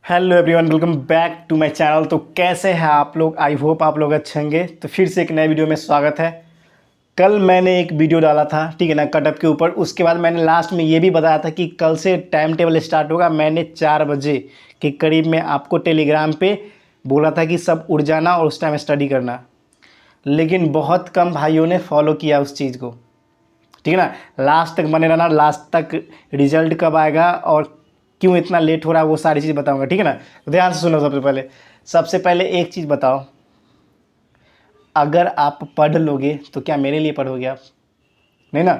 Hello everyone, welcome back to my channel. तो कैसे हैं आप लोग? आई होप आप लोग अच्छे होंगे। तो फिर से एक नए वीडियो में स्वागत है। कल मैंने एक वीडियो डाला था, ठीक है ना, कटअप के ऊपर। उसके बाद मैंने लास्ट में ये भी बताया था कि कल से टाइम टेबल स्टार्ट होगा। मैंने 4 बजे के करीब में आपको टेलीग्राम पे बोला था कि सब उठ जाना और उस टाइम स्टडी करना, लेकिन बहुत कम भाइयों ने फॉलो किया उस चीज़ को, ठीक है ना। लास्ट तक बने रहना, लास्ट तक रिजल्ट कब आएगा और क्यों इतना लेट हो रहा है वो सारी चीज़ बताऊंगा, ठीक है ना। तो ध्यान से सुनो। सबसे पहले एक चीज़ बताओ, अगर आप पढ़ लोगे तो क्या मेरे लिए पढ़ोगे आप? नहीं ना।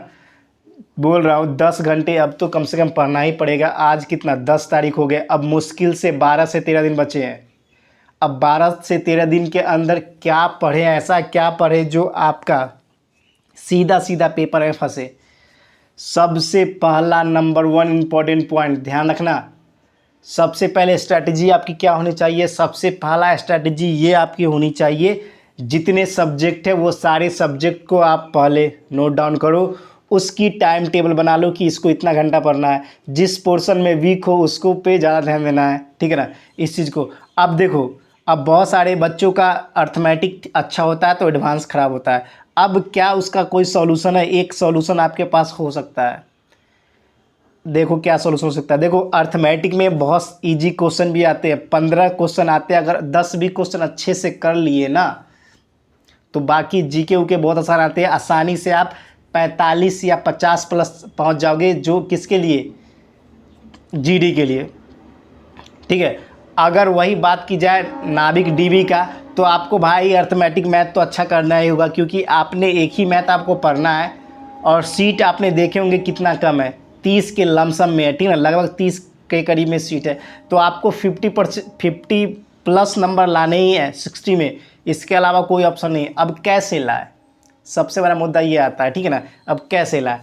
बोल रहा हूँ 10 घंटे अब तो कम से कम पढ़ना ही पड़ेगा। आज कितना, 10 तारीख हो गए। अब मुश्किल से 12 से 13 दिन बचे हैं। अब 12 से 13 दिन के अंदर क्या पढ़े, ऐसा क्या पढ़े जो आपका सीधा सीधा पेपर में फंसे। सबसे पहला नंबर 1 इम्पॉर्टेंट पॉइंट ध्यान रखना। सबसे पहले स्ट्रैटेजी आपकी क्या होनी चाहिए? सबसे पहला स्ट्रैटेजी ये आपकी होनी चाहिए, जितने सब्जेक्ट है वो सारे सब्जेक्ट को आप पहले नोट डाउन करो। उसकी टाइम टेबल बना लो कि इसको इतना घंटा पढ़ना है। जिस पोर्शन में वीक हो उसको पे ज़्यादा ध्यान देना है, ठीक है ना, इस चीज़ को। अब देखो, अब बहुत सारे बच्चों का अर्थमेटिक अच्छा होता है तो एडवांस ख़राब होता है। अब क्या उसका कोई सॉल्यूशन है? एक सॉल्यूशन आपके पास हो सकता है। देखो क्या सॉल्यूशन हो सकता है। देखो, अर्थमेटिक में बहुत इजी क्वेश्चन भी आते हैं, 15 क्वेश्चन आते हैं। अगर 10 भी क्वेश्चन अच्छे से कर लिए ना तो बाकी जीके उके बहुत आसान आते हैं। आसानी से आप 45 या 50 प्लस पहुंच जाओगे, जो किसके लिए? जीडी के लिए, ठीक है। अगर वही बात की जाए नाविक डीबी का, तो आपको भाई अर्थमेटिक मैथ तो अच्छा करना ही होगा, क्योंकि आपने एक ही मैथ आपको पढ़ना है और सीट आपने देखे होंगे कितना कम है, 30 के लमसम में है, ठीक है ना, लगभग 30 के करीब में सीट है। तो आपको 50 प्लस नंबर लाने ही है 60 में। इसके अलावा कोई ऑप्शन नहीं है। अब कैसे लाए, सबसे बड़ा मुद्दा ये आता है, ठीक है ना। अब कैसे लाए?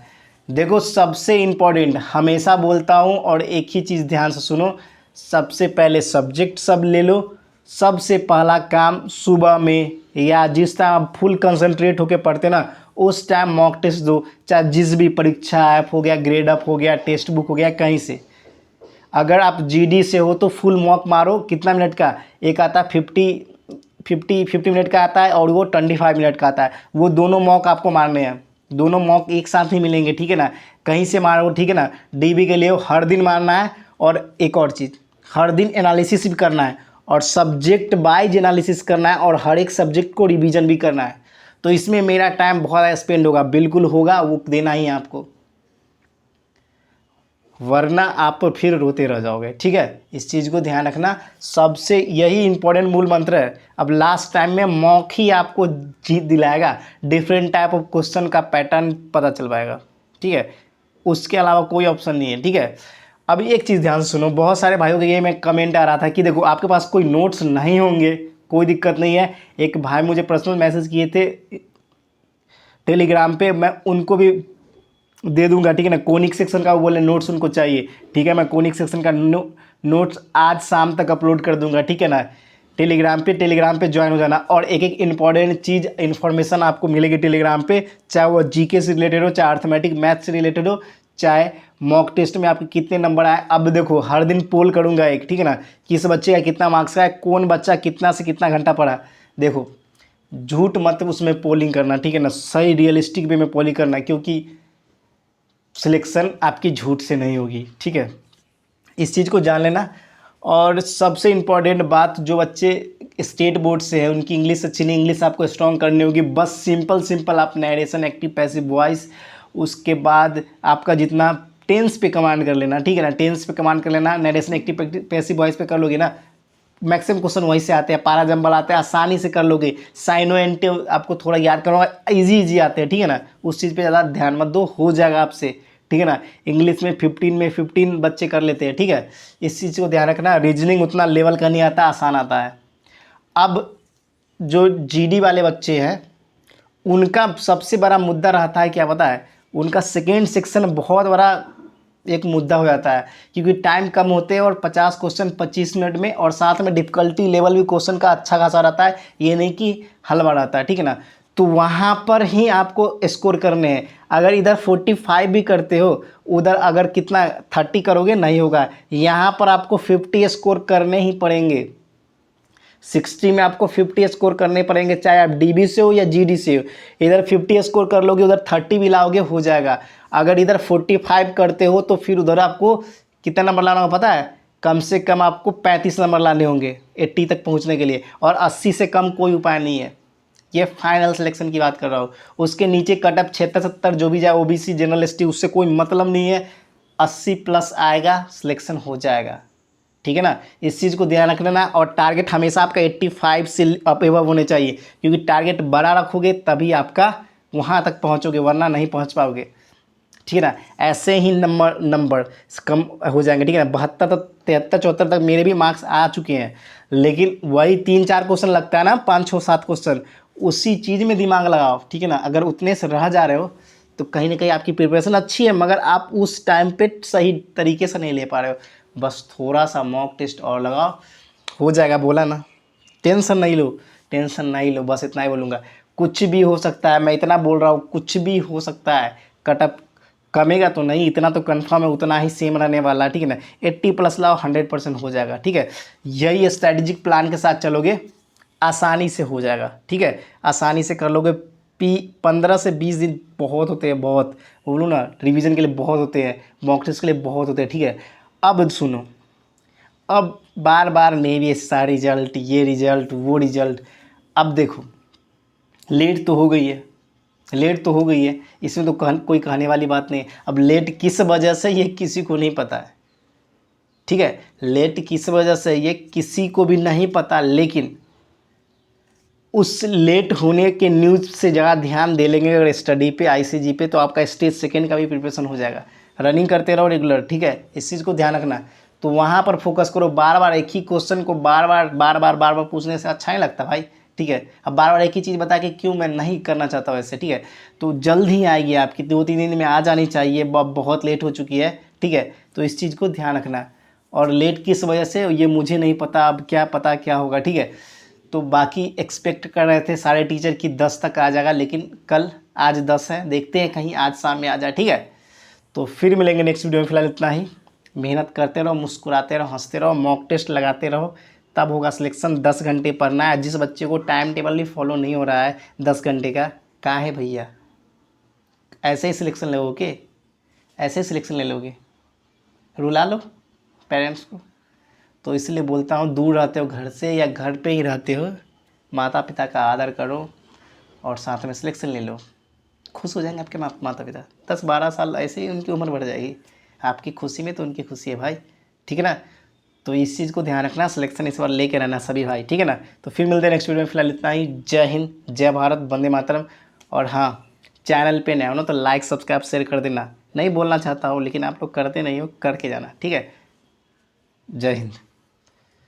देखो, सबसे इम्पोर्टेंट हमेशा बोलता हूँ और एक ही चीज़ ध्यान से सुनो। सबसे पहले सब्जेक्ट सब ले लो। सबसे पहला काम सुबह में या जिस टाइम आप फुल कंसंट्रेट होकर पढ़ते ना, उस टाइम मॉक टेस्ट दो। चाहे जिस भी परीक्षा ऐप हो गया, ग्रेड अप हो गया, टेक्स्ट बुक हो गया, कहीं से। अगर आप जीडी से हो तो फुल मॉक मारो। कितना मिनट का? एक आता है 50 मिनट का आता है और वो 25 मिनट का आता है। वो दोनों मॉक आपको मारने हैं। दोनों मॉक एक साथ ही मिलेंगे, ठीक है ना। कहीं से मारो, ठीक है ना। डीबी के लिए हर दिन मारना है। और एक और चीज़, हर दिन एनालिसिस भी करना है और सब्जेक्ट वाइज एनालिसिस करना है और हर एक सब्जेक्ट को रिवीजन भी करना है। तो इसमें मेरा टाइम बहुत ज़्यादा स्पेंड होगा, बिल्कुल होगा, वो देना ही है आपको, वरना आप फिर रोते रह जाओगे, ठीक है। इस चीज़ को ध्यान रखना। सबसे यही इंपॉर्टेंट मूल मंत्र है। अब लास्ट टाइम में मॉक ही आपको जीत दिलाएगा, डिफरेंट टाइप ऑफ क्वेश्चन का पैटर्न पता चल पाएगा, ठीक है। उसके अलावा कोई ऑप्शन नहीं है, ठीक है। अब एक चीज़ ध्यान से सुनो। बहुत सारे भाइयों के ये मैं कमेंट आ रहा था कि देखो आपके पास कोई नोट्स नहीं होंगे, कोई दिक्कत नहीं है। एक भाई मुझे पर्सनल मैसेज किए थे टेलीग्राम पे, मैं उनको भी दे दूंगा, ठीक है ना। कोनिक सेक्शन का वो बोले नोट्स उनको चाहिए, ठीक है। मैं कोनिक सेक्शन का नोट्स आज शाम तक अपलोड कर दूंगा, ठीक है ना। टेलीग्राम पे ज्वाइन हो जाना और एक एक इंपॉर्टेंट चीज़ इन्फॉर्मेशन आपको मिलेगी टेलीग्राम पे, चाहे वो जीके से रिलेटेड हो, चाहे अर्थमेटिक मैथ से रिलेटेड हो, चाहे मॉक टेस्ट में आपके कितने नंबर आए। अब देखो, हर दिन पोल करूंगा एक, ठीक है ना, किस बच्चे का कितना मार्क्स का है, कौन बच्चा कितना से कितना घंटा पढ़ा। देखो, झूठ मत उसमें पोलिंग करना, ठीक है ना, सही रियलिस्टिक वे में पोलिंग करना, क्योंकि सिलेक्शन आपकी झूठ से नहीं होगी, ठीक है। इस चीज़ को जान लेना। और सबसे इम्पॉर्टेंट बात, जो बच्चे स्टेट बोर्ड से है उनकी इंग्लिश अच्छी नहीं, इंग्लिश आपको स्ट्रॉन्ग करनी होगी। बस सिंपल आप नरेशन, एक्टिव, पैसिव वॉइस, उसके बाद आपका जितना टेंस पे कमांड कर लेना, ठीक है ना। टेंस पे कमांड कर लेना, नरेशन, एक्टिव, पैसिव वॉइस पे कर लोगे ना, मैक्सिमम क्वेश्चन वहीं से आते हैं। पारा जंबल आते हैं, आसानी से कर लोगे। साइनो एंटिव आपको थोड़ा याद करना होगा, इजी आते हैं, ठीक है ना। उस चीज़ पे ज़्यादा ध्यान मत दो, हो जाएगा आपसे, ठीक है ना। इंग्लिश में 15 बच्चे कर लेते हैं, ठीक है। इस चीज़ को ध्यान रखना। रीजनिंग उतना लेवल का नहीं आता, आसान आता है। अब जो जीडी वाले बच्चे हैं उनका सबसे बड़ा मुद्दा रहता है क्या पता है? उनका सेकेंड सेक्शन बहुत बड़ा एक मुद्दा हो जाता है, क्योंकि टाइम कम होते हैं और 50 क्वेश्चन 25 मिनट में, और साथ में डिफ़िकल्टी लेवल भी क्वेश्चन का अच्छा खासा रहता है, ये नहीं कि हलवा रहता है, ठीक है ना। तो वहाँ पर ही आपको स्कोर करने हैं। अगर इधर 45 भी करते हो, उधर अगर कितना 30 करोगे नहीं होगा। यहाँ पर आपको 50 स्कोर करने ही पड़ेंगे। 60 में आपको 50 स्कोर करने पड़ेंगे, चाहे आप डीबी से हो या जीडी से हो। इधर 50 स्कोर कर लोगे, उधर 30 भी लाओगे, हो जाएगा। अगर इधर 45 करते हो तो फिर उधर आपको कितना नंबर लाना होगा पता है? कम से कम आपको 35 नंबर लाने होंगे 80 तक पहुंचने के लिए, और 80 से कम कोई उपाय नहीं है। ये फाइनल सिलेक्शन की बात कर रहा हूँ। उसके नीचे कटअप 76-70 जो भी जाए, ओबीसी जनरल एसटी, उससे कोई मतलब नहीं है। 80 प्लस आएगा, सिलेक्शन हो जाएगा। ठीक है ना, इस चीज़ को ध्यान रखना। और टारगेट हमेशा आपका 85 से अप एवब होने चाहिए, क्योंकि टारगेट बड़ा रखोगे तभी आपका वहाँ तक पहुँचोगे, वरना नहीं पहुँच पाओगे। ठीक है ना, ऐसे ही नंबर कम हो जाएंगे। ठीक है ना, 72 तक 73 74 तक मेरे भी मार्क्स आ चुके हैं, लेकिन वही 3-4 क्वेश्चन लगता है ना, 5 6 7 क्वेश्चन, उसी चीज़ में दिमाग लगाओ। ठीक है ना, अगर उतने से रह जा रहे हो तो कहीं ना कहीं आपकी प्रिपरेशन अच्छी है, मगर आप उस टाइम पे सही तरीके से नहीं ले पा रहे हो। बस थोड़ा सा मॉक टेस्ट और लगाओ, हो जाएगा। बोला ना, टेंशन नहीं लो, टेंशन नहीं लो, बस इतना ही बोलूँगा। कुछ भी हो सकता है, मैं इतना बोल रहा हूँ, कुछ भी हो सकता है। कटअप कमेगा तो नहीं, इतना तो कंफर्म है, उतना ही सेम रहने वाला। ठीक है ना, 80 प्लस लाओ, 100% हो जाएगा। ठीक है, यही स्ट्रैटेजिक प्लान के साथ चलोगे, आसानी से हो जाएगा। ठीक है, आसानी से कर लोगे। 15 से 20 दिन बहुत होते हैं, बहुत बोलूँ ना, रिवीजन के लिए बहुत होते हैं, मॉक टेस्ट के लिए बहुत होते हैं। ठीक है, अब सुनो, अब बार बार नहीं ऐसा रिजल्ट, ये रिजल्ट, वो रिजल्ट। अब देखो, लेट तो हो गई है, लेट तो हो गई है, इसमें तो कोई कहने वाली बात नहीं है। अब लेट किस वजह से, ये किसी को नहीं पता है। ठीक है, लेट किस वजह से ये किसी को भी नहीं पता, लेकिन उस लेट होने के न्यूज़ से ज़्यादा ध्यान दे लेंगे अगर स्टडी पे, आईसीजी पे, तो आपका स्टेज सेकेंड का भी प्रिपरेशन हो जाएगा। रनिंग करते रहो रेगुलर। ठीक है, इस चीज़ को ध्यान रखना। तो वहाँ पर फोकस करो। बार बार एक ही क्वेश्चन को बार बार पूछने से अच्छा नहीं लगता भाई। ठीक है, अब बार बार एक ही चीज़ बता के क्यों, मैं नहीं करना चाहता वैसे। ठीक है, तो जल्द ही आएगी आपकी, 2-3 दिन में आ जानी चाहिए, बहुत लेट हो चुकी है। ठीक है, तो इस चीज़ को ध्यान रखना। और लेट किस वजह से, ये मुझे नहीं पता, अब क्या पता क्या होगा। ठीक है, तो बाकी एक्सपेक्ट कर रहे थे सारे टीचर की 10 तक आ जाएगा, लेकिन कल, आज 10 है, देखते हैं कहीं आज शाम में आ जाए। ठीक है, तो फिर मिलेंगे नेक्स्ट वीडियो में। फिलहाल इतना ही। मेहनत करते रहो, मुस्कुराते रहो, हंसते रहो, मॉक टेस्ट लगाते रहो, तब होगा सिलेक्शन। 10 घंटे पढ़ना है। जिस बच्चे को टाइम टेबल भी फॉलो नहीं हो रहा है 10 घंटे का, कहाँ है भैया? ऐसे ही सिलेक्शन लोगे, ऐसे ही सिलेक्शन ले लोगे? रुला लो पेरेंट्स को। तो इसलिए बोलता हूँ, दूर रहते हो घर से या घर पे ही रहते हो, माता पिता का आदर करो और साथ में सिलेक्शन ले लो। खुश हो जाएंगे आपके माता पिता। 10-12 साल ऐसे ही उनकी उम्र बढ़ जाएगी, आपकी खुशी में तो उनकी खुशी है भाई। ठीक है ना, तो इस चीज़ को ध्यान रखना, सिलेक्शन इस बार लेके रहना सभी भाई। ठीक है ना, तो फिर मिलते हैं नेक्स्ट वीडियो में। फिलहाल इतना ही। जय हिंद, जय भारत, वंदे मातरम। और हाँ, चैनल पे नए हो ना तो लाइक सब्सक्राइब शेयर कर देना। नहीं बोलना चाहता हूँ, लेकिन आप लोग करते नहीं हो, करके जाना। ठीक है, जय हिंद।